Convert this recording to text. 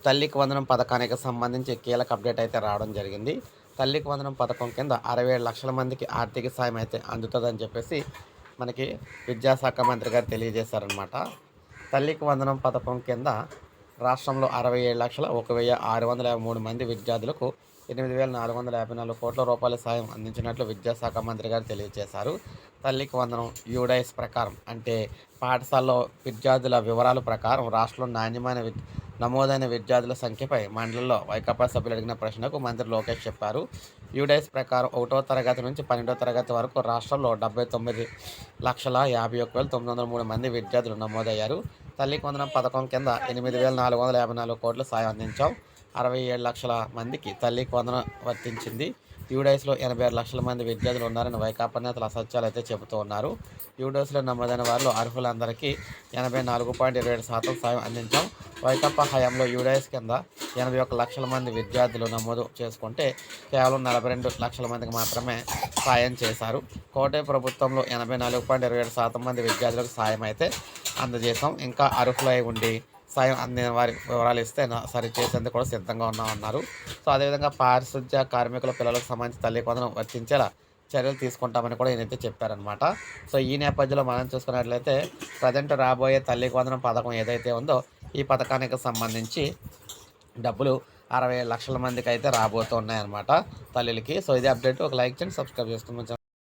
తల్లికి వందనం పథకానికి సంబంధించి కీలక అప్డేట్ అయితే రావడం జరిగింది. తల్లికి వందనం పథకం కింద 67 లక్షల మందికి ఆర్థిక సాయం అయితే అందుతుందని చెప్పేసి మనకి విద్యాశాఖ మంత్రి గారు తెలియజేశారనమాట. తల్లికి వందనం పథకం కింద రాష్ట్రంలో 67,01,653 మంది విద్యార్థులకు 8,454 కోట్ల రూపాయల సాయం అందించినట్లు విద్యాశాఖ మంత్రి గారు తెలియజేశారు. తల్లికి వందనం యూడైస్ ప్రకారం అంటే పాఠశాలలో విద్యార్థుల వివరాల ప్రకారం రాష్ట్రంలో నాణ్యమైన నమోదైన విద్యార్థుల సంఖ్యపై మండలిలో వైకాపా సభ్యులు అడిగిన ప్రశ్నకు మంత్రి లోకేష్ చెప్పారు. యూడైస్ ప్రకారం 1వ తరగతి నుంచి 12వ తరగతి వరకు రాష్ట్రంలో 79,51,903 మంది విద్యార్థులు నమోదయ్యారు. తల్లికి వందనం పథకం కింద 8,454 కోట్ల సాయం అందించాం. 67 లక్షల మందికి తల్లికి వందనం వర్తించింది. యూడైస్లో 86 లక్షల మంది విద్యార్థులు ఉన్నారని వైకాపా నేతలు అసత్యాలు అయితే చెబుతూ ఉన్నారు. యూడైస్లో నమోదైన వారిలో అర్హులందరికీ 84.27% సాయం అందించాం. వైకాపా హయాంలో యూడైస్ కింద 81 లక్షల మంది విద్యార్థులు నమోదు చేసుకుంటే కేవలం 42 లక్షల మందికి మాత్రమే సాయం చేశారు. కోటే ప్రభుత్వంలో 84.27% మంది విద్యార్థులకు సాయం అయితే అందజేశాం. ఇంకా అర్హులై ఉండి సాయం అందిన వారి వివరాలు ఇస్తే సరిచేసేందుకు కూడా సిద్ధంగా ఉన్నామన్నారు. సో అదేవిధంగా పారిశుద్ధ్య కార్మికుల పిల్లలకు సంబంధించి తల్లికి వందనం వర్తించేలా చర్యలు తీసుకుంటామని కూడా ఈయనైతే చెప్పారనమాట. సో ఈ నేపథ్యంలో మనం చూసుకున్నట్లయితే ప్రజెంట్ రాబోయే తల్లికి వందనం పథకం ఏదైతే ఉందో ఈ పథకానికి సంబంధించి డబ్బులు 67 లక్షల మందికి అయితే రాబోతున్నాయన్నమాట తల్లులకి. సో ఇది అప్డేట్. ఒక లైక్ చేయండి, సబ్స్క్రైబ్ చేసుకోండి.